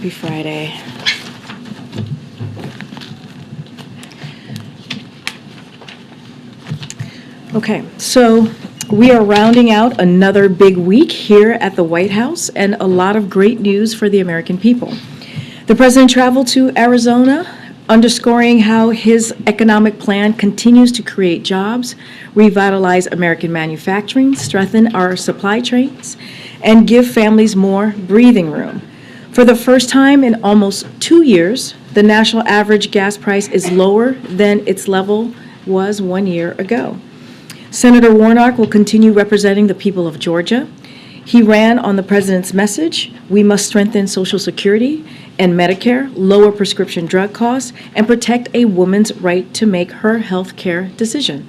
Happy Friday. Okay, so we are rounding out another big week here at the White House and a lot of great news for the American people. The president traveled to Arizona, underscoring how his economic plan continues to create jobs, revitalize American manufacturing, strengthen our supply chains, and give families more breathing room. For the first time in almost 2 years, the national average gas price is lower than its level was 1 year ago. Senator Warnock will continue representing the people of Georgia. He ran on the president's message: we must strengthen Social Security and Medicare, lower prescription drug costs, and protect a woman's right to make her health care decision.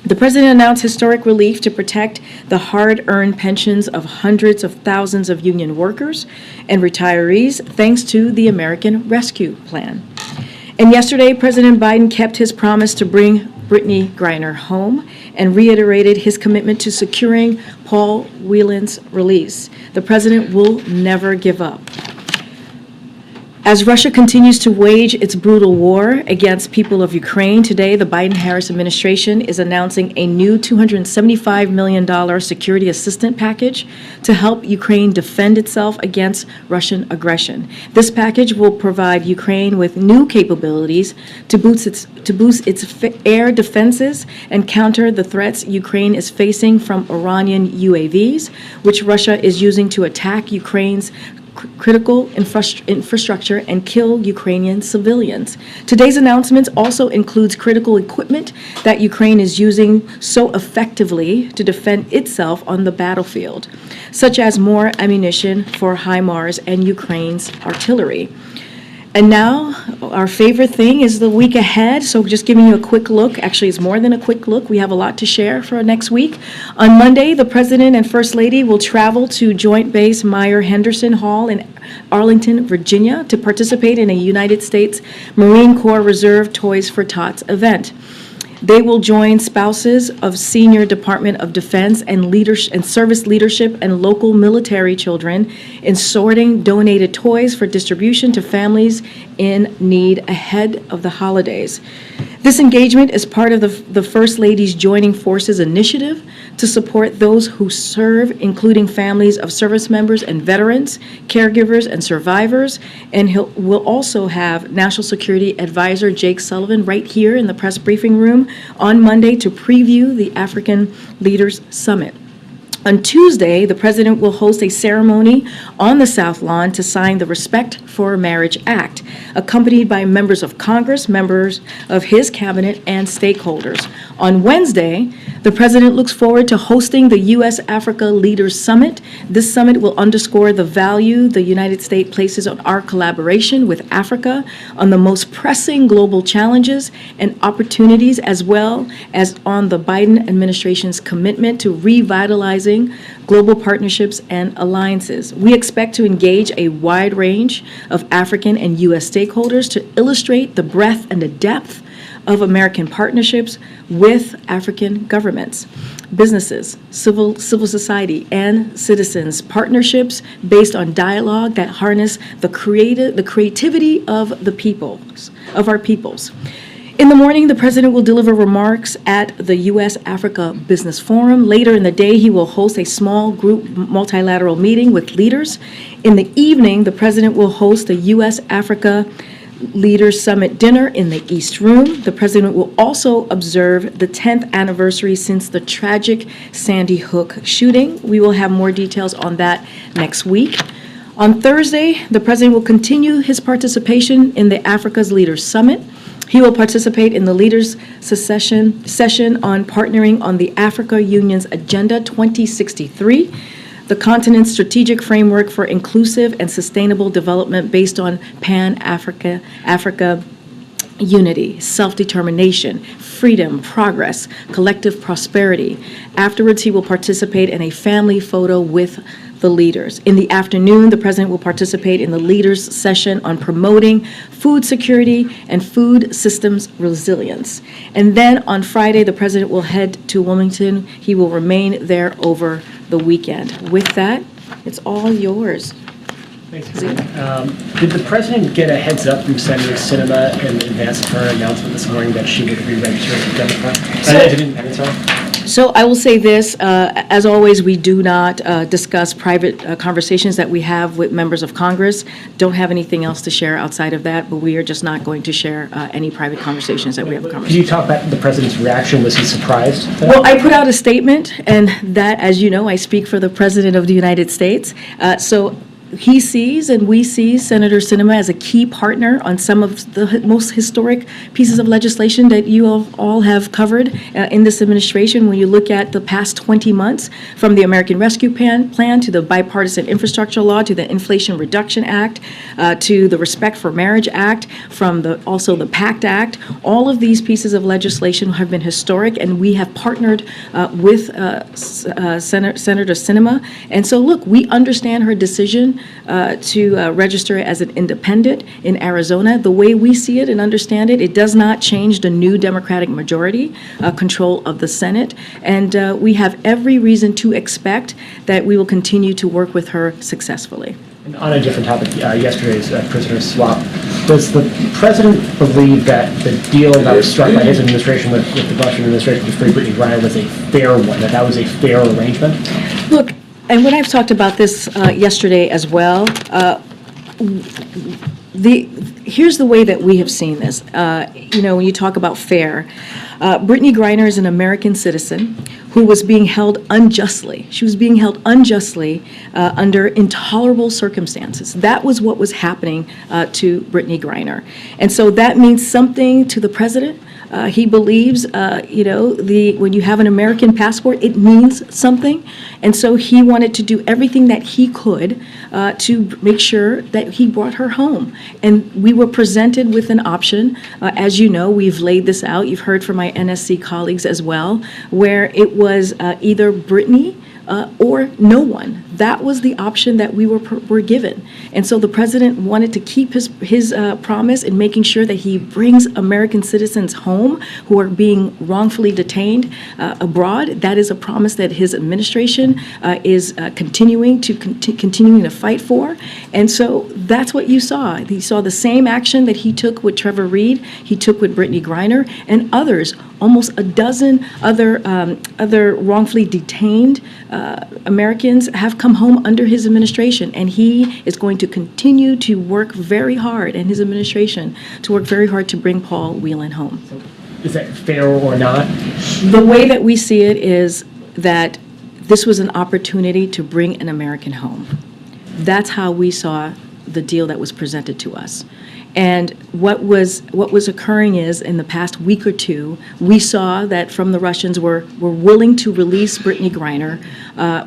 The president announced historic relief to protect the hard-earned pensions of hundreds of thousands of union workers and retirees thanks to the American Rescue Plan. And yesterday, President Biden kept his promise to bring Brittany Griner home and reiterated his commitment to securing Paul Whelan's release. The president will never give up. As Russia continues to wage its brutal war against people of Ukraine, today the Biden-Harris administration is announcing a new $275 million security assistance package to help Ukraine defend itself against Russian aggression. This package will provide Ukraine with new capabilities to boost its air defenses and counter the threats Ukraine is facing from Iranian UAVs, which Russia is using to attack Ukraine's critical infrastructure and kill Ukrainian civilians. Today's announcement also includes critical equipment that Ukraine is using so effectively to defend itself on the battlefield, such as more ammunition for HIMARS and Ukraine's artillery. And now, our favorite thing is the week ahead. So just giving you a quick look. Actually, it's more than a quick look. We have a lot to share for next week. On Monday, the President and First Lady will travel to Joint Base Myer-Henderson Hall in Arlington, Virginia, to participate in a United States Marine Corps Reserve Toys for Tots event. They will join spouses of senior Department of Defense and service leadership and local military children in sorting donated toys for distribution to families in need ahead of the holidays. This engagement is part of the First Lady's Joining Forces initiative to support those who serve, including families of service members and veterans, caregivers, and survivors. And we'll also have National Security Advisor Jake Sullivan right here in the press briefing room on Monday to preview the African Leaders Summit. On Tuesday, the president will host a ceremony on the South Lawn to sign the Respect for Marriage Act, accompanied by members of Congress, members of his cabinet, and stakeholders. On Wednesday, the president looks forward to hosting the U.S.-Africa Leaders Summit. This summit will underscore the value the United States places on our collaboration with Africa on the most pressing global challenges and opportunities, as well as on the Biden administration's commitment to revitalizing global partnerships and alliances. We expect to engage a wide range of African and U.S. stakeholders to illustrate the breadth and the depth of American partnerships with African governments, businesses, civil society, and citizens. Partnerships based on dialogue that harness the creativity of our peoples. In the morning, the president will deliver remarks at the U.S.-Africa Business Forum. Later in the day, he will host a small group multilateral meeting with leaders. In the evening, the president will host the U.S.-Africa Leaders Summit dinner in the East Room. The president will also observe the 10th anniversary since the tragic Sandy Hook shooting. We will have more details on that next week. On Thursday, the president will continue his participation in the Africa's Leaders Summit. He will participate in the Leaders session on partnering on the Africa Union's Agenda 2063, the continent's strategic framework for inclusive and sustainable development based on Pan-Africa unity, self-determination, freedom, progress, collective prosperity. Afterwards, he will participate in a family photo with the leaders. In the afternoon, the president will participate in the leaders session on promoting food security and food systems resilience. And then on Friday, the president will head to Wilmington. He will remain there over the weekend. With that, it's all yours. Thanks. Did the president get a heads up from Senator Sinema in advance of her announcement this morning that she would re-register as a Democrat? As an independent, sorry? So I will say this, as always, we do not discuss private conversations that we have with members of Congress. Don't have anything else to share outside of that, but we are just not going to share any private conversations that we have with Congress. Could you talk about the president's reaction? Was he surprised? Well, I put out a statement, and that, as you know, I speak for the President of the United States. So he sees and we see Senator Sinema as a key partner on some of the most historic pieces of legislation that you all have covered in this administration. When you look at the past 20 months, from the American Rescue Plan to the Bipartisan Infrastructure Law to the Inflation Reduction Act to the Respect for Marriage Act, from also the PACT Act, all of these pieces of legislation have been historic, and we have partnered with Senator Sinema. And so, look, we understand her decision to register as an independent in Arizona. The way we see it and understand it, it does not change the new Democratic majority control of the Senate. And we have every reason to expect that we will continue to work with her successfully. And on a different topic, yesterday's prisoner swap, does the president believe that the deal that was struck by his administration with the Russian administration to free Brittany Griner was a fair one, that was a fair arrangement? Look, and when I've talked about this yesterday as well, here's the way that we have seen this. When you talk about fair, Brittany Griner is an American citizen who was being held unjustly. She was being held unjustly under intolerable circumstances. That was what was happening to Brittany Griner. And so that means something to the president. He believes, when you have an American passport, it means something. And so he wanted to do everything that he could to make sure that he brought her home. And we were presented with an option. As you know, we've laid this out. You've heard from my NSC colleagues as well, where it was either Brittany or no one. That was the option that we were given. And so the president wanted to keep his promise in making sure that he brings American citizens home who are being wrongfully detained abroad. That is a promise that his administration is continuing to fight for. And so that's what you saw. You saw the same action that he took with Trevor Reed, he took with Brittany Griner, and others. Almost a dozen other wrongfully detained Americans have come home under his administration, and he is going to continue to work very hard, and his administration to work very hard to bring Paul Whelan home. So is that fair or not? The way that we see it is that this was an opportunity to bring an American home. That's how we saw the deal that was presented to us. And what was occurring is, in the past week or two, we saw that from the Russians were willing to release Brittany Griner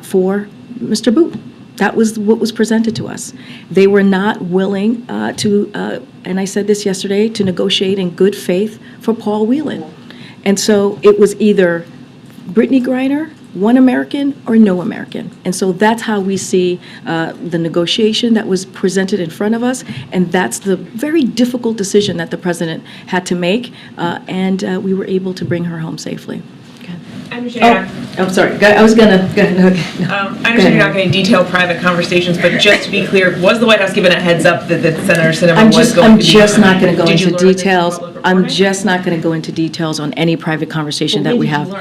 for Mr. Boot. That was what was presented to us. They were not willing and I said this yesterday, to negotiate in good faith for Paul Whelan. And so it was either Brittany Griner, one American, or no American. And so that's how we see the negotiation that was presented in front of us, and that's the very difficult decision that the president had to make, and we were able to bring her home safely. I understand. I'm sorry. I was gonna. Go ahead. Okay. I understand you're not going to detail private conversations, but just to be clear, was the White House given a heads up that Senator Sinema was going to be? I'm just not going to go Did you into learn this details. from public I'm reporting? just not going to go into details on any private conversation that we have.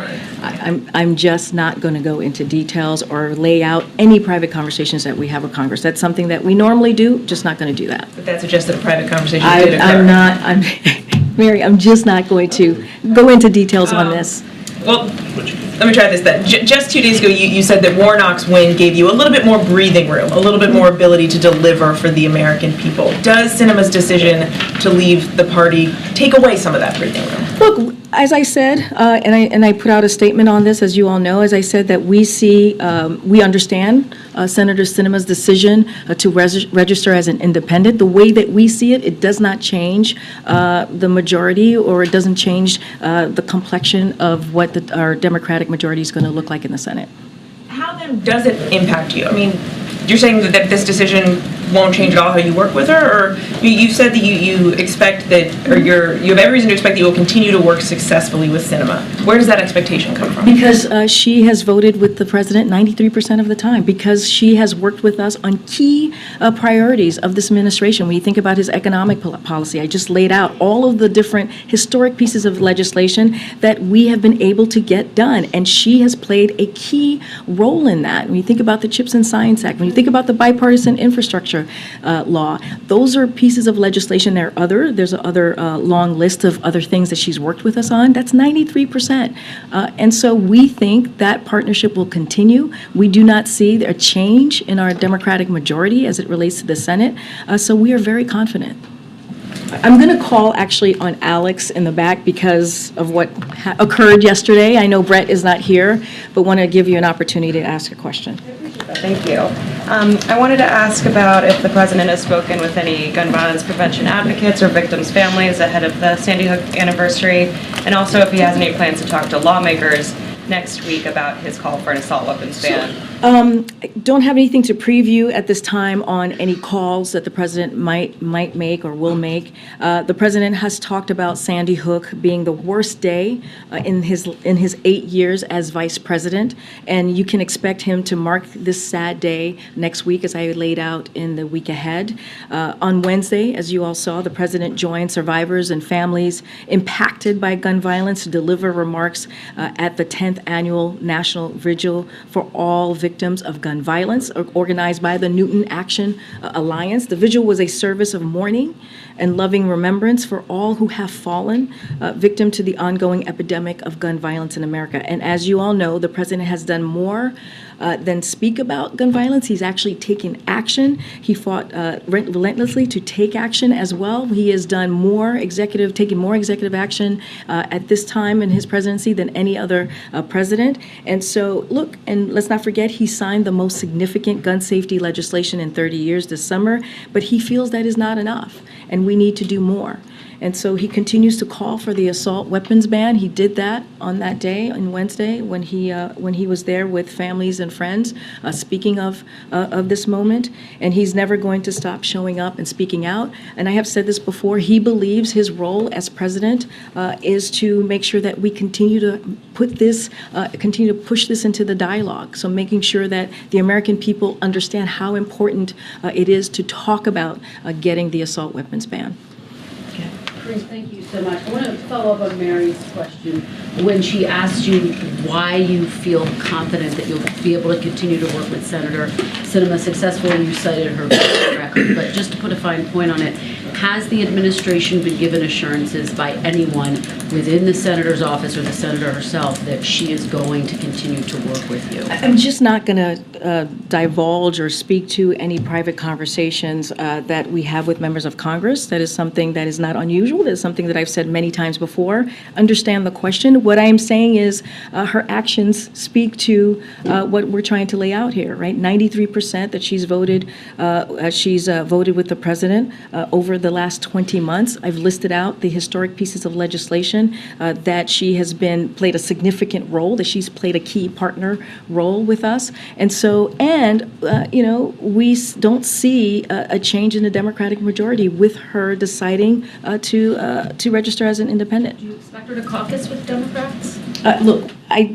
I'm just not going to go into details or lay out any private conversations that we have with Congress. That's something that we normally do. Just not going to do that. But that suggests that a private conversation did occur. I'm not. Mary, I'm just not going to go into details on this. Well, let me try this then. Just 2 days ago, you said that Warnock's win gave you a little bit more breathing room, a little bit more ability to deliver for the American people. Does Sinema's decision to leave the party take away some of that breathing room? Look, as I said, and I put out a statement on this, as you all know, as I said, that we understand Senator Sinema's decision to register as an independent. The way that we see it, it does not change the majority, or it doesn't change the complexion of what our Democratic majority is going to look like in the Senate. How then does it impact you? I mean, you're saying that this decision won't change at all how you work with her? Or you said that you expect that, or you have every reason to expect that you will continue to work successfully with Sinema. Where does that expectation come from? Because she has voted with the president 93% of the time, because she has worked with us on key priorities of this administration. When you think about his economic policy, I just laid out all of the different historic pieces of legislation that we have been able to get done, and she has played a key role in that. When you think about the CHIPS and Science Act, when you think about the bipartisan infrastructure law, those are pieces of legislation. There's another long list of other things that she's worked with us on. That's 93%. And so we think that partnership will continue. We do not see a change in our Democratic majority as it relates to the Senate. So we are very confident. I'm going to call actually on Alex in the back because of what occurred yesterday. I know Brett is not here, but want to give you an opportunity to ask a question. Thank you. I wanted to ask about if the president has spoken with any gun violence prevention advocates or victims' families ahead of the Sandy Hook anniversary, and also if he has any plans to talk to lawmakers next week about his call for an assault weapons ban. I don't have anything to preview at this time on any calls that the president might make or will make. The president has talked about Sandy Hook being the worst day in his 8 years as vice president, and you can expect him to mark this sad day next week, as I laid out in the week ahead. On Wednesday, as you all saw, the president joined survivors and families impacted by gun violence to deliver remarks at the 10th annual National Vigil for all victims of gun violence, organized by the Newton Action Alliance. The vigil was a service of mourning and loving remembrance for all who have fallen victim to the ongoing epidemic of gun violence in America. And as you all know, the president has done more than speak about gun violence. He's actually taken action. He fought relentlessly to take action as well. He has done taken more executive action at this time in his presidency than any other president. And so, look, and let's not forget, he signed the most significant gun safety legislation in 30 years this summer, but he feels that is not enough, and we need to do more. And so he continues to call for the assault weapons ban. He did that on that day, on Wednesday, when he was there with families and friends, speaking of this moment. And he's never going to stop showing up and speaking out. And I have said this before, he believes his role as president is to make sure that we continue to continue to push this into the dialogue. So making sure that the American people understand how important it is to talk about getting the assault weapons ban. Thank you so much. I want to follow up on Mary's question. When she asked you why you feel confident that you'll be able to continue to work with Senator Sinema successfully, you cited her record. But just to put a fine point on it, has the administration been given assurances by anyone within the senator's office or the senator herself that she is going to continue to work with you? I'm just not going to divulge or speak to any private conversations that we have with members of Congress. That is something that is not unusual. That is something that I've said many times before. Understand the question. What I am saying is her actions speak to what we're trying to lay out here, right? 93% that she's voted with the president over the last 20 months. I've listed out the historic pieces of legislation that she has played a significant role, that she's played a key partner role with us. And so, we don't see a change in the Democratic majority with her deciding to register as an independent. Do you expect her to caucus with Democrats? Look,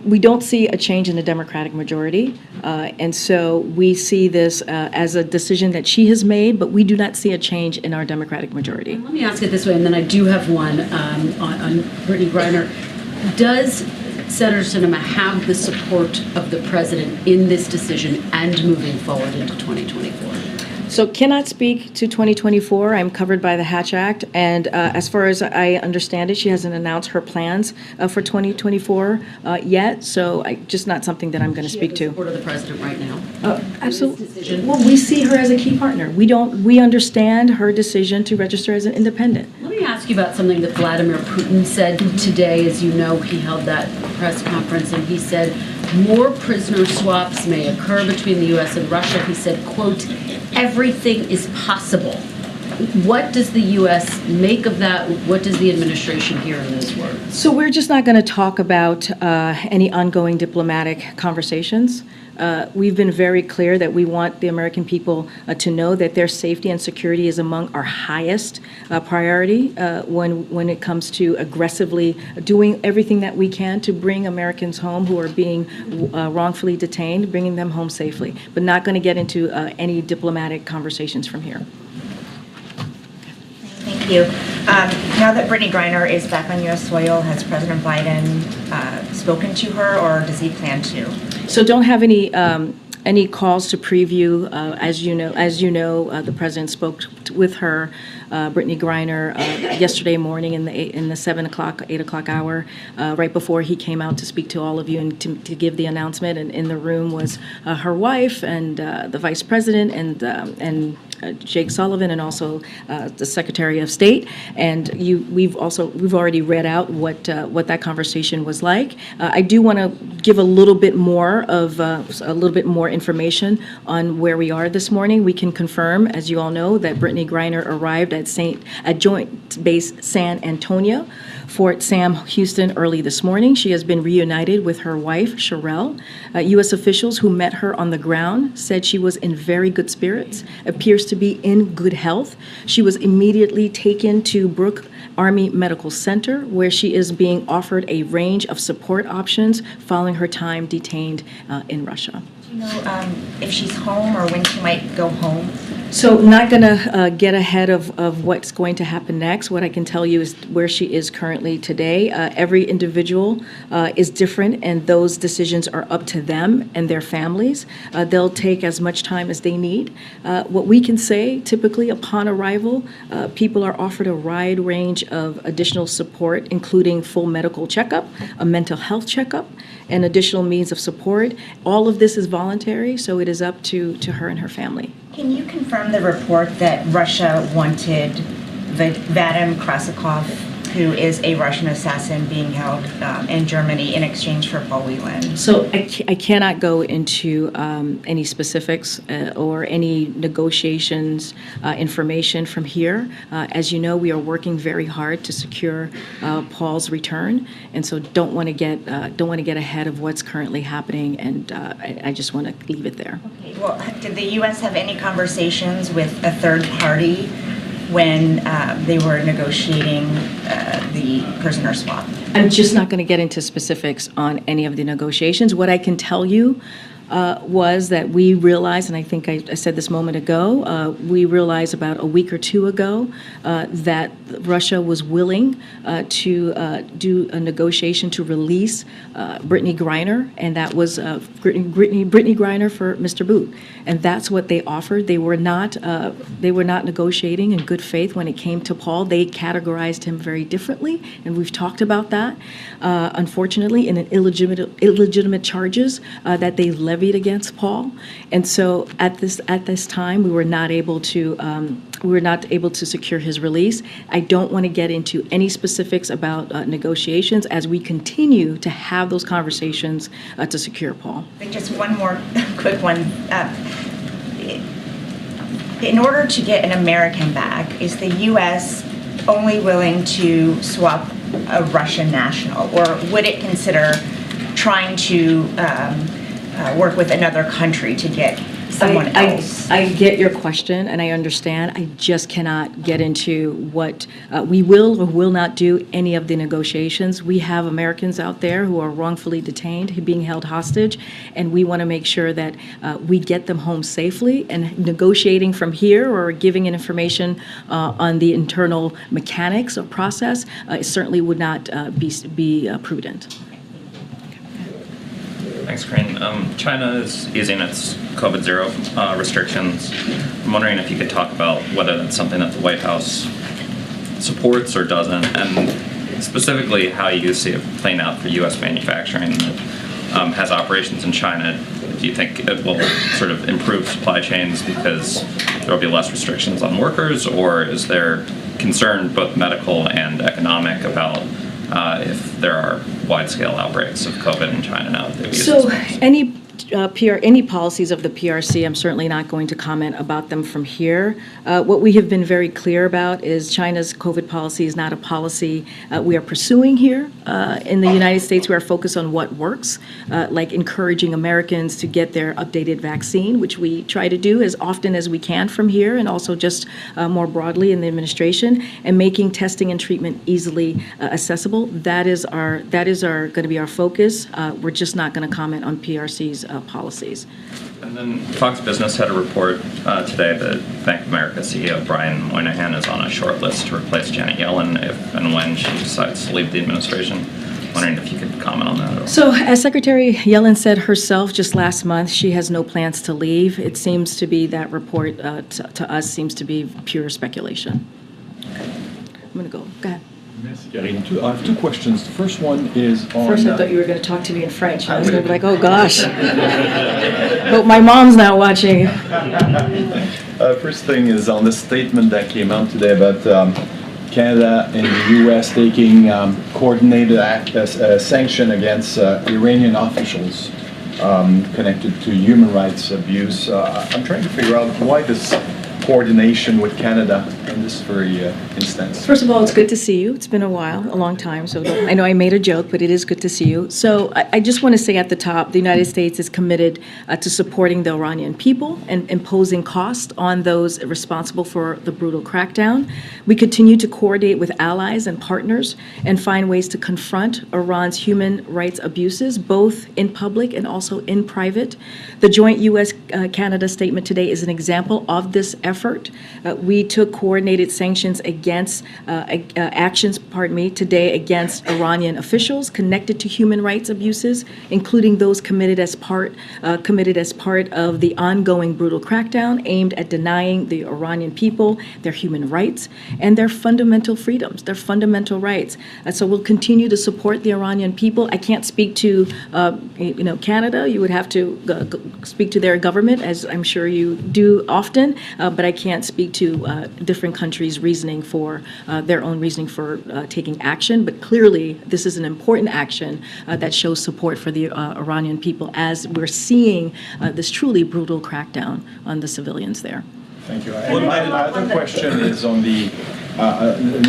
we don't see a change in the Democratic majority, and so we see this as a decision that she has made, but we do not see a change in our Democratic majority. Let me ask it this way, and then I do have one on Brittany Griner. Does Senator Sinema have the support of the president in this decision and moving forward into 2024? So cannot speak to 2024. I'm covered by the Hatch Act, and as far as I understand it, she hasn't announced her plans for 2024 yet, so just not something that I'm going to speak to. Support of the president right now? Absolutely. Well, we see her as a key partner. We understand her decision to register as an independent. Let me ask you about something that Vladimir Putin said today. As you know, he held that press conference, and he said more prisoner swaps may occur between the U.S. and Russia. He said, quote, everything is possible. What does the U.S. make of that? What does the administration hear in those words? So we're just not going to talk about any ongoing diplomatic conversations. We've been very clear that we want the American people to know that their safety and security is among our highest priority when it comes to aggressively doing everything that we can to bring Americans home who are being wrongfully detained, bringing them home safely, but not going to get into any diplomatic conversations from here. Thank you. Now that Brittany Griner is back on U.S. soil, has President Biden spoken to her, or does he plan to? So don't have any calls to preview. As you know, the president spoke with her, Brittany Griner, yesterday morning in the 7 o'clock, 8 o'clock hour, right before he came out to speak to all of you and to give the announcement. And in the room was her wife and the vice president and Jake Sullivan, and also the Secretary of State. And we've already read out what that conversation was like. I do want to give a little bit more information on where we are this morning. We can confirm, as you all know, that Brittany Griner arrived at Joint Base San Antonio, Fort Sam Houston, early this morning. She has been reunited with her wife, Sherelle. U.S. officials who met her on the ground said she was in very good spirits, appears to be in good health. She was immediately taken to Brooke Army Medical Center, where she is being offered a range of support options following her time detained in Russia. Do you know if she's home or when she might go home? So not going to get ahead of what's going to happen next. What I can tell you is where she is currently today. Every individual is different, and those decisions are up to them and their families. They'll take as much time as they need. What we can say, typically upon arrival, people are offered a wide range of additional support, including full medical checkup, a mental health checkup, and additional means of support. All of this is voluntary, so it is up to her and her family. Can you confirm the report that Russia wanted Vadim Krasikov, who is a Russian assassin being held in Germany, in exchange for Paul Whelan? So I cannot go into any specifics or any negotiations information from here. As you know, we are working very hard to secure Paul's return, and so don't want to get ahead of what's currently happening. And I just want to leave it there. Okay. Well, did the U.S. have any conversations with a third party when they were negotiating the prisoner swap? I'm just not going to get into specifics on any of the negotiations. What I can tell you was that we realized, and I think I said this a moment ago, we realized about a week or two ago that Russia was willing to do a negotiation to release Brittany Griner, and that was Brittany Griner for Mr. Boot. And that's what they offered. They were not negotiating in good faith when it came to Paul. They categorized him very differently, and we've talked about that. Unfortunately, in an illegitimate charges that they levied against Paul, and so at this time we were not able to secure his release. I don't want to get into any specifics about negotiations as we continue to have those conversations to secure Paul. Just one more quick one. In order to get an American back, is the U.S. only willing to swap a Russian national, or would it consider trying to work with another country to get someone else? I get your question, and I understand. I just cannot get into what we will or will not do any of the negotiations. We have Americans out there who are wrongfully detained, being held hostage, and we want to make sure that we get them home safely. And negotiating from here or giving information on the internal mechanics or process certainly would not be prudent. Thanks, Corinne. China is easing its COVID-0 restrictions. I'm wondering if you could talk about whether that's something that the White House supports or doesn't, and specifically how you see it playing out for U.S. manufacturing that has operations in China. Do you think it will sort of improve supply chains because there will be less restrictions on workers, or is there concern, both medical and economic, about if there are wide-scale outbreaks of COVID in China now? So any policies of the PRC, I'm certainly not going to comment about them from here. What we have been very clear about is China's COVID policy is not a policy we are pursuing here. In the United States, we are focused on what works, like encouraging Americans to get their updated vaccine, which we try to do as often as we can from here, and also just more broadly in the administration, and making testing and treatment easily accessible. That is going to be our focus. We're just not going to comment on PRC's policies. And then Fox Business had a report today that Bank of America CEO Brian Moynihan is on a short list to replace Janet Yellen if and when she decides to leave the administration. Wondering if you could comment on that. So, as Secretary Yellen said herself just last month, she has no plans to leave. It seems to be that report to us seems to be pure speculation. I'm going to go ahead. Merci, Karine. I have two questions. The first one is on... First, I thought you were going to talk to me in French. I was going to be like, oh, gosh. Hope my mom's not watching. First thing is on the statement that came out today about Canada and the U.S. taking coordinated sanction against Iranian officials connected to human rights abuse. I'm trying to figure out why this coordination with Canada in this very instance. First of all, it's good to see you. It's been a while, a long time, so I know I made a joke, but it is good to see you. So I just want to say at the top, the United States is committed to supporting the Iranian people and imposing costs on those responsible for the brutal crackdown. We continue to coordinate with allies and partners and find ways to confront Iran's human rights abuses, both in public and also in private. The joint U.S.-Canada statement today is an example of this effort. We took coordinated sanctions against today against Iranian officials connected to human rights abuses, including those committed as part of the ongoing brutal crackdown aimed at denying the Iranian people their human rights and their fundamental freedoms, their fundamental rights. So we'll continue to support the Iranian people. I can't speak to Canada. You would have to speak to their government, as I'm sure you do often, but I can't speak to different countries' reasoning for their own reasoning for taking action. But clearly, this is an important action that shows support for the Iranian people as we're seeing this truly brutal crackdown on the civilians there. Thank you. And my other question is on the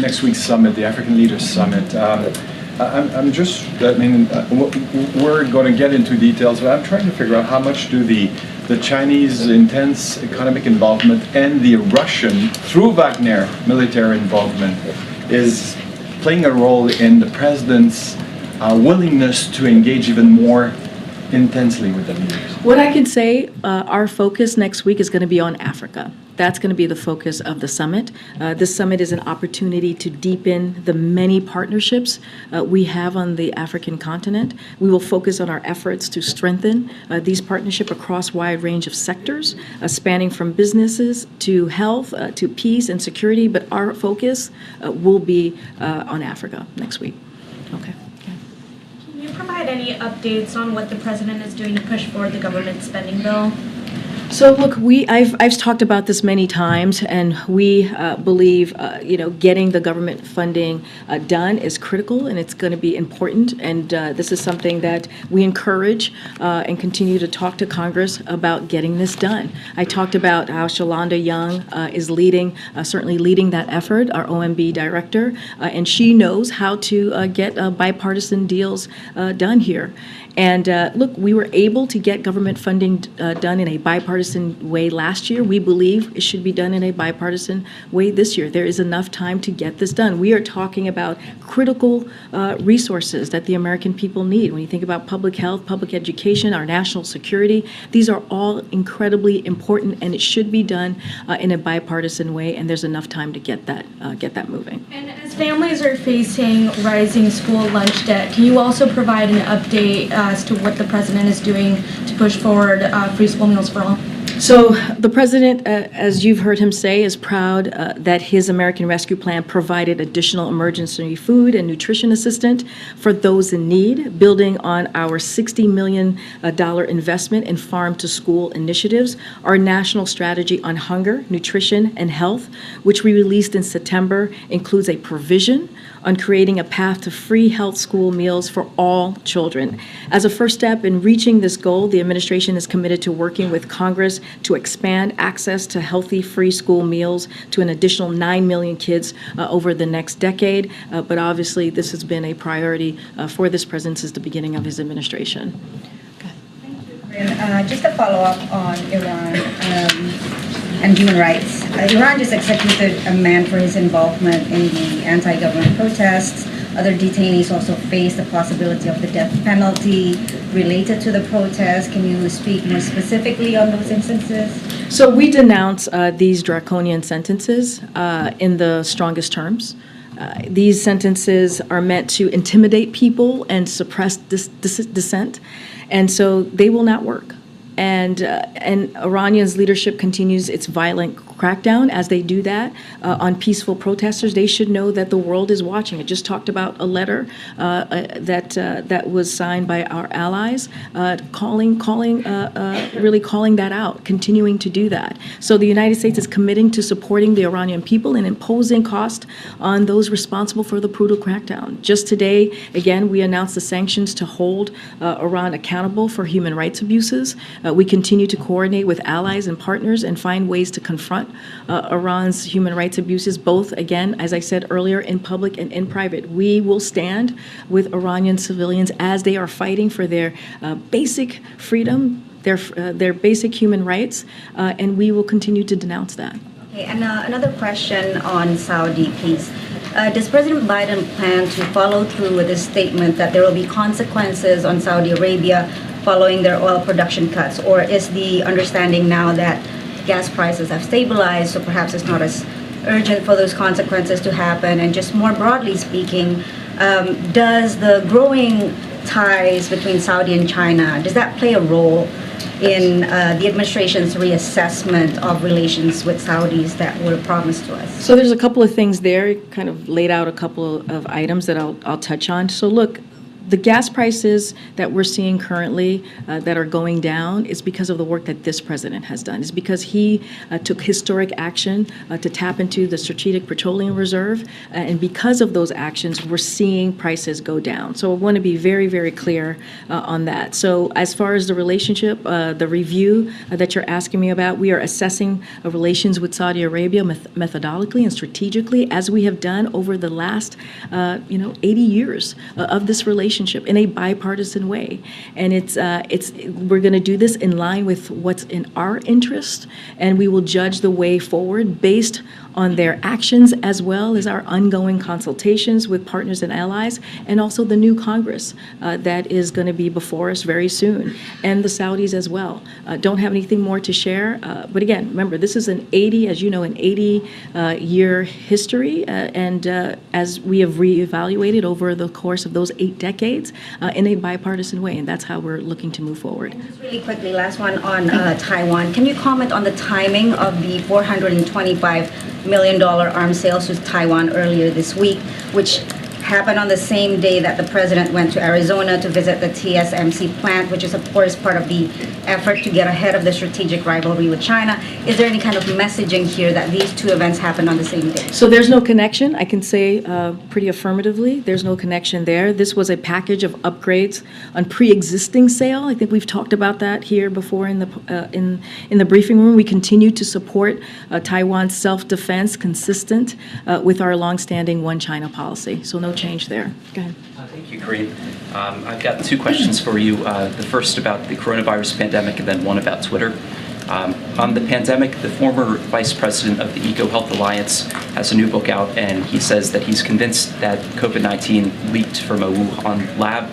next week's summit, the African Leaders Summit. We're going to get into details, but I'm trying to figure out how much do the Chinese intense economic involvement and the Russian, through Wagner, military involvement, is playing a role in the president's willingness to engage even more intensely with the leaders. What I can say, our focus next week is going to be on Africa. That's going to be the focus of the summit. This summit is an opportunity to deepen the many partnerships we have on the African continent. We will focus on our efforts to strengthen these partnerships across a wide range of sectors, spanning from businesses to health to peace and security, but our focus will be on Africa next week. Okay. Can you provide any updates on what the president is doing to push forward the government spending bill? So look, I've talked about this many times, and we believe getting the government funding done is critical, and it's going to be important. And this is something that we encourage and continue to talk to Congress about getting this done. I talked about how Shalonda Young is certainly leading that effort, our OMB director, and she knows how to get bipartisan deals done here. And look, we were able to get government funding done in a bipartisan way last year. We believe it should be done in a bipartisan way this year. There is enough time to get this done. We are talking about critical resources that the American people need. When you think about public health, public education, our national security, these are all incredibly important, and it should be done in a bipartisan way. And there's enough time to get that moving. And as families are facing rising school lunch debt, can you also provide an update as to what the president is doing to push forward free school meals for all? So the president, as you've heard him say, is proud that his American Rescue Plan provided additional emergency food and nutrition assistance for those in need, building on our $60 million investment in farm-to-school initiatives, our national strategy on hunger, nutrition, and health, which we released in September, includes a provision on creating a path to free health school meals for all children. As a first step in reaching this goal, the administration is committed to working with Congress to expand access to healthy free school meals to an additional 9 million kids over the next decade. But obviously, this has been a priority for this president since the beginning of his administration. Just a follow-up on Iran and human rights. Iran just executed a man for his involvement in the anti-government protests. Other detainees also face the possibility of the death penalty related to the protests. Can you speak more specifically on those instances? So we denounce these draconian sentences in the strongest terms. These sentences are meant to intimidate people and suppress dissent, and so they will not work. And Iranians' leadership continues its violent crackdown as they do that on peaceful protesters. They should know that the world is watching. I just talked about a letter that was signed by our allies, really calling that out, continuing to do that. So the United States is committing to supporting the Iranian people and imposing cost on those responsible for the brutal crackdown. Just today, again, we announced the sanctions to hold Iran accountable for human rights abuses. We continue to coordinate with allies and partners and find ways to confront Iran's human rights abuses, both, again, as I said earlier, in public and in private. We will stand with Iranian civilians as they are fighting for their basic freedom, their basic human rights, and we will continue to denounce that. Okay, and another question on Saudi, please. Does President Biden plan to follow through with his statement that there will be consequences on Saudi Arabia following their oil production cuts, or is the understanding now that gas prices have stabilized, so perhaps it's not as urgent for those consequences to happen? And just more broadly speaking, does the growing ties between Saudi and China, does that play a role in the administration's reassessment of relations with Saudis that were promised to us? So there's a couple of things there, kind of laid out a couple of items that I'll touch on. So look, the gas prices that we're seeing currently that are going down is because of the work that this president has done. It's because he took historic action to tap into the Strategic Petroleum Reserve. And because of those actions, we're seeing prices go down. So I want to be very, very clear on that. So as far as the relationship, the review that you're asking me about, we are assessing relations with Saudi Arabia methodically and strategically, as we have done over the last 80 years of this relationship in a bipartisan way. And we're going to do this in line with what's in our interest, and we will judge the way forward based on their actions as well as our ongoing consultations with partners and allies, and also the new Congress that is going to be before us very soon, and the Saudis as well. Don't have anything more to share, but again, remember, this is an 80-year history, and as we have reevaluated over the course of those 8 decades in a bipartisan way, and that's how we're looking to move forward. And just really quickly, last one on Taiwan. Can you comment on the timing of the $425 million arms sales to Taiwan earlier this week, which happened on the same day that the president went to Arizona to visit the TSMC plant, which is, of course, part of the effort to get ahead of the strategic rivalry with China? Is there any kind of messaging here that these two events happened on the same day? So there's no connection. I can say pretty affirmatively, there's no connection there. This was a package of upgrades on pre-existing sale. I think we've talked about that here before in the briefing room. We continue to support Taiwan's self-defense consistent with our longstanding one China policy. So no change there. Go ahead. Thank you, Corinne. I've got 2 questions for you. The first about the coronavirus pandemic and then one about Twitter. On the pandemic, the former vice president of the EcoHealth Alliance has a new book out, and he says that he's convinced that COVID-19 leaked from a Wuhan lab.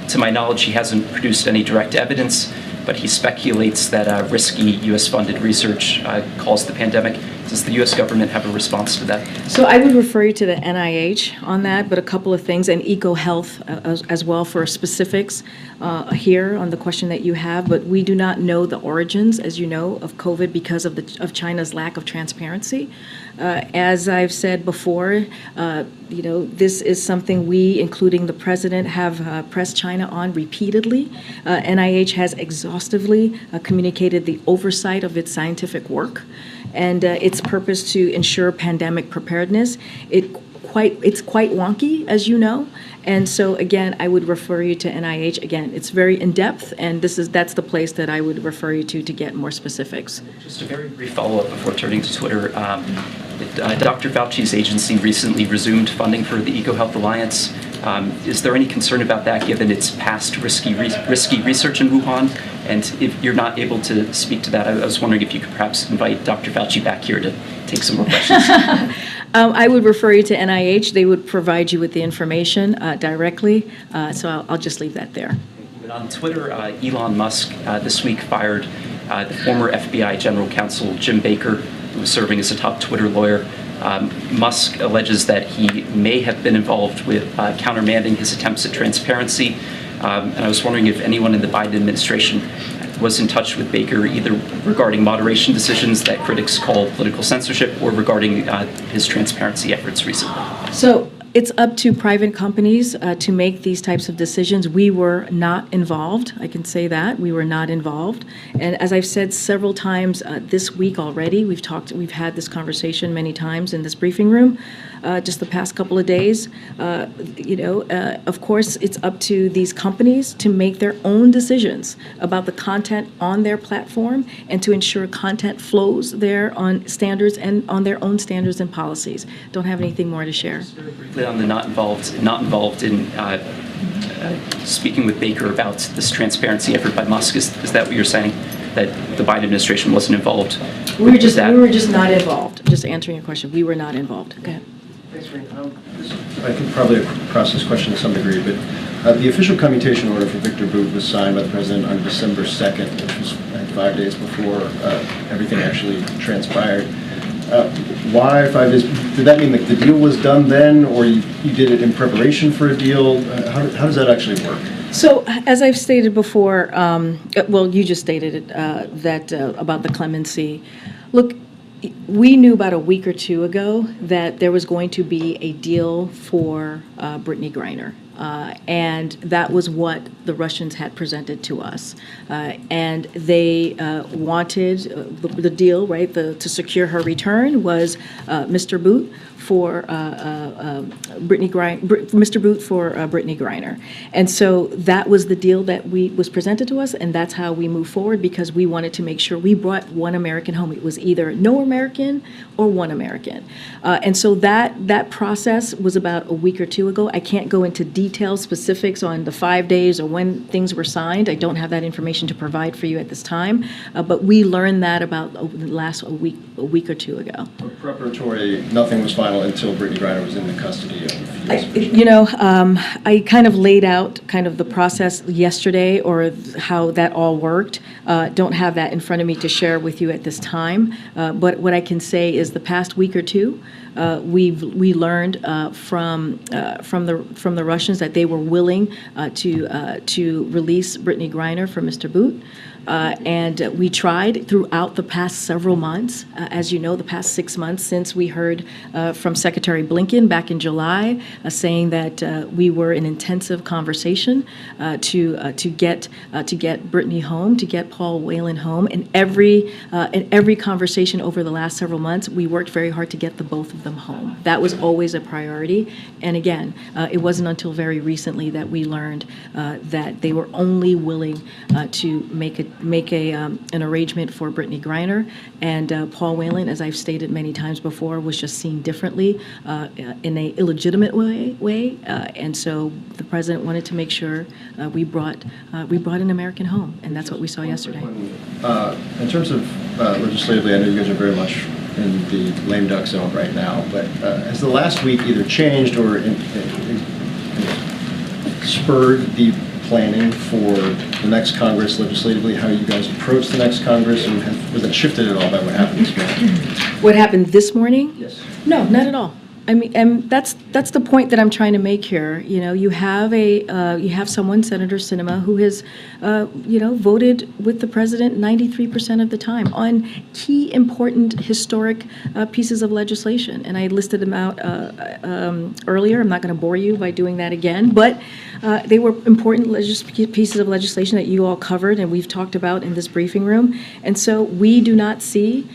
To my knowledge, he hasn't produced any direct evidence, but he speculates that risky U.S.-funded research caused the pandemic. Does the U.S. government have a response to that? So I would refer you to the NIH on that, but a couple of things, and EcoHealth as well for specifics here on the question that you have. But we do not know the origins, as you know, of COVID because of China's lack of transparency. As I've said before, this is something we, including the president, have pressed China on repeatedly. NIH has exhaustively communicated the oversight of its scientific work and its purpose to ensure pandemic preparedness. It's quite wonky, as you know. And so, again, I would refer you to NIH. Again, it's very in-depth, and that's the place that I would refer you to get more specifics. Just a very brief follow-up before turning to Twitter. Dr. Fauci's agency recently resumed funding for the EcoHealth Alliance. Is there any concern about that, given its past risky research in Wuhan? And if you're not able to speak to that, I was wondering if you could perhaps invite Dr. Fauci back here to take some more questions. I would refer you to NIH. They would provide you with the information directly, so I'll just leave that there. But on Twitter, Elon Musk this week fired the former FBI General Counsel Jim Baker, who was serving as a top Twitter lawyer. Musk alleges that he may have been involved with countermanding his attempts at transparency. And I was wondering if anyone in the Biden administration was in touch with Baker, either regarding moderation decisions that critics call political censorship or regarding his transparency efforts recently. So it's up to private companies to make these types of decisions. We were not involved. I can say that. We were not involved. And as I've said several times this week already, we've had this conversation many times in this briefing room, just the past couple of days. Of course, it's up to these companies to make their own decisions about the content on their platform and to ensure content flows there on standards and on their own standards and policies. Don't have anything more to share. On the not involved in speaking with Baker about this transparency effort by Musk, is that what you're saying? That the Biden administration wasn't involved? We were just not involved. Just answering your question, we were not involved. Go ahead. Thanks, Reen. I think probably across this question to some degree, but the official commutation order for Victor Boot was signed by the president on December 2nd, which was 5 days before everything actually transpired. Why 5 days? Did that mean that the deal was done then, or you did it in preparation for a deal? How does that actually work? So, as I've stated before, you just stated it, that about the clemency. Look, we knew about a week or two ago that there was going to be a deal for Brittany Griner. And that was what the Russians had presented to us. And they wanted the deal, right, to secure her return was Mr. Boot for Brittany Griner. And so that was the deal that was presented to us, and that's how we moved forward because we wanted to make sure we brought one American home. It was either no American or one American. And so that process was about a week or two ago. I can't go into detailed specifics on the 5 days or when things were signed. I don't have that information to provide for you at this time. But we learned that about a week or two ago. Preparatory, nothing was final until Brittany Griner was in the custody of I kind of laid out kind of the process yesterday or how that all worked. Don't have that in front of me to share with you at this time. But what I can say is the past week or two, we learned from the Russians that they were willing to release Brittany Griner for Mr. Boot. And we tried throughout the past several months, as you know, the past 6 months since we heard from Secretary Blinken back in July saying that we were in intensive conversation to get Brittany home, to get Paul Whelan home. In every conversation over the last several months, we worked very hard to get the both of them home. That was always a priority. And again, it wasn't until very recently that we learned that they were only willing to make an arrangement for Brittany Griner, and Paul Whelan, as I've stated many times before, was just seen differently in an illegitimate way, and so the president wanted to make sure we brought an American home, and that's what we saw yesterday. In terms of legislatively, I know you guys are very much in the lame duck zone right now, but has the last week either changed or spurred the planning for the next Congress legislatively, how you guys approach the next Congress, and was that shifted at all by what happened this morning? What happened this morning? Yes. No, not at all. I mean, and that's the point that I'm trying to make here. You know, you have someone, Senator Sinema, who has, voted with the president 93% of the time on key, important, historic pieces of legislation. And I listed them out earlier. I'm not going to bore you by doing that again, but they were important pieces of legislation that you all covered and we've talked about in this briefing room. And so we do not see,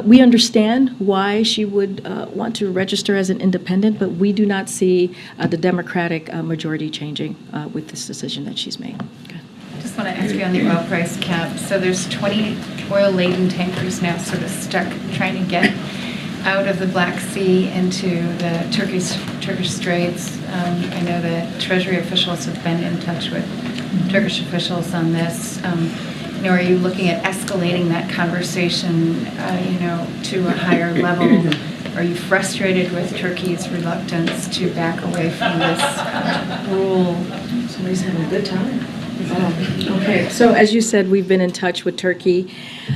we understand why she would want to register as an independent, but we do not see the Democratic majority changing with this decision that she's made. Okay. I just want to ask you on the oil price cap. So there's 20 oil-laden tankers now sort of stuck trying to get out of the Black Sea into the Turkish Straits. I know that Treasury officials have been in touch with Turkish officials on this. Are you looking at escalating that conversation, to a higher level? Are you frustrated with Turkey's reluctance to back away from this rule? Somebody's having a good time. Okay, so as you said, we've been in touch with Turkey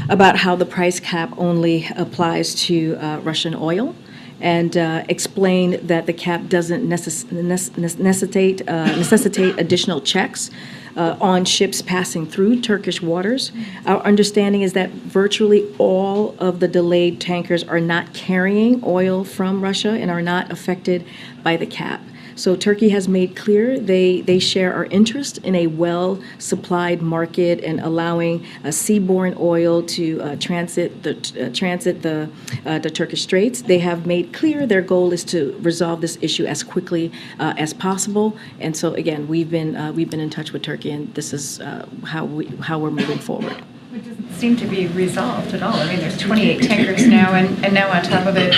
about how the price cap only applies to Russian oil, and explained that the cap doesn't necessitate additional checks on ships passing through Turkish waters. Our understanding is that virtually all of the delayed tankers are not carrying oil from Russia and are not affected by the cap. So Turkey has made clear they share our interest in a well-supplied market and allowing seaborne oil to transit the Turkish Straits. They have made clear their goal is to resolve this issue as quickly as possible. And so again, we've been in touch with Turkey, and this is how we're moving forward. It doesn't seem to be resolved at all. I mean, there's 28 tankers now, and now on top of it,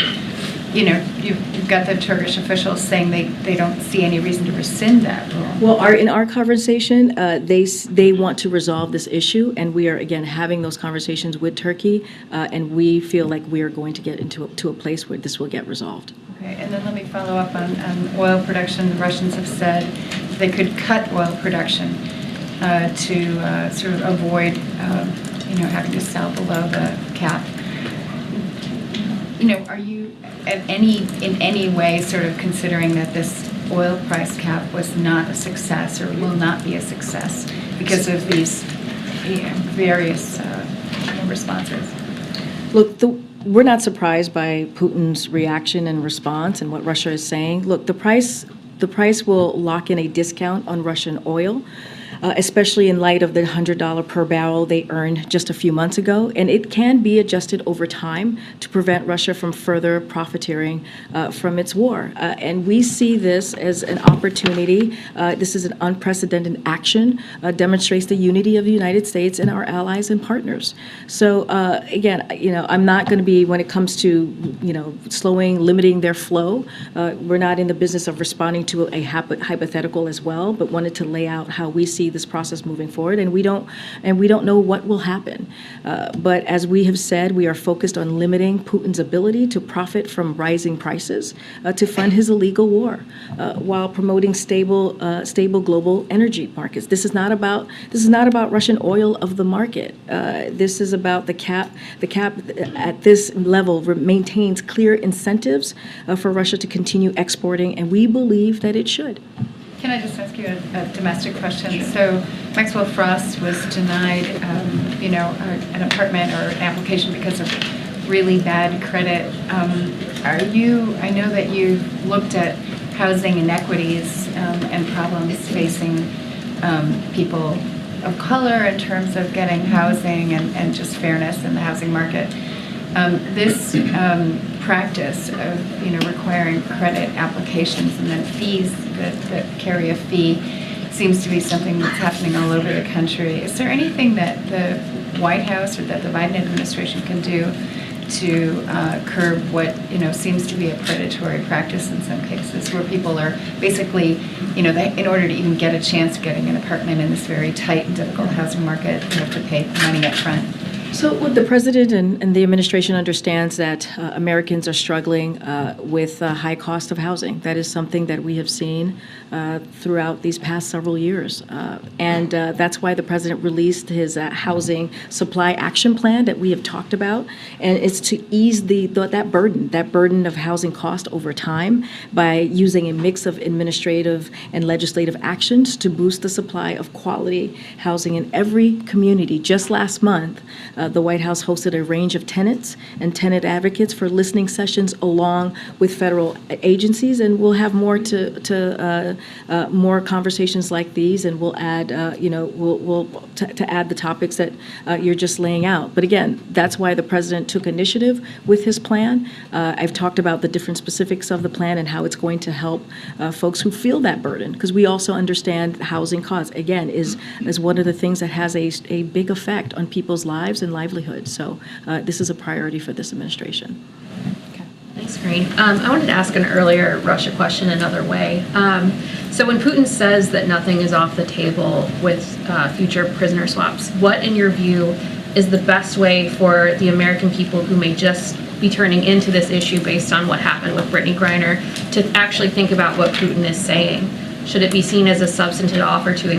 you've got the Turkish officials saying they don't see any reason to rescind that rule. Well, in our conversation, they want to resolve this issue, and we are, again, having those conversations with Turkey, and we feel like we are going to get to a place where this will get resolved. Okay, and then let me follow up on oil production. The Russians have said they could cut oil production to sort of avoid, having to sell below the cap. Are you in any way sort of considering that this oil price cap was not a success or will not be a success because of these various responses? Look, we're not surprised by Putin's reaction and response and what Russia is saying. Look, the price will lock in a discount on Russian oil, especially in light of the $100 per barrel they earned just a few months ago. And it can be adjusted over time to prevent Russia from further profiteering from its war. And we see this as an opportunity. This is an unprecedented action, demonstrates the unity of the United States and our allies and partners. So again, I'm not going to be, when it comes to, limiting their flow, we're not in the business of responding to a hypothetical as well, but wanted to lay out how we see this process moving forward, and we don't know what will happen. But as we have said, we are focused on limiting Putin's ability to profit from rising prices to fund his illegal war, while promoting stable global energy markets. This is not about Russian oil of the market. This is about the cap. The cap at this level maintains clear incentives for Russia to continue exporting, and we believe that it should. Can I just ask you a domestic question? Sure. So Maxwell Frost was denied, an apartment or an application because of really bad credit. I know that you've looked at housing inequities and problems facing people of color in terms of getting housing and just fairness in the housing market. This practice of requiring credit applications and then fees that carry a fee seems to be something that's happening all over the country. Is there anything that the White House or that the Biden administration can do to curb what seems to be a predatory practice in some cases, where people are basically, in order to even get a chance of getting an apartment in this very tight and difficult housing market, you have to pay money up front? So what the president and the administration understands that Americans are struggling with high cost of housing. That is something that we have seen throughout these past several years. And that's why the president released his housing supply action plan that we have talked about. And it's to ease that burden of housing cost over time by using a mix of administrative and legislative actions to boost the supply of quality housing in every community. Just last month, the White House hosted a range of tenants and tenant advocates for listening sessions along with federal agencies, and we'll have more more conversations like these, and we'll add, to add the topics that you're just laying out. But again, that's why the president took initiative with his plan. I've talked about the different specifics of the plan and how it's going to help folks who feel that burden, because we also understand housing costs, again, is one of the things that has a big effect on people's lives and livelihood. So this is a priority for this administration. Thanks, Green. I wanted to ask an earlier Russia question another way. So when Putin says that nothing is off the table with future prisoner swaps, what, in your view, is the best way for the American people who may just be turning into this issue based on what happened with Brittany Griner to actually think about what Putin is saying? Should it be seen as a substantive offer to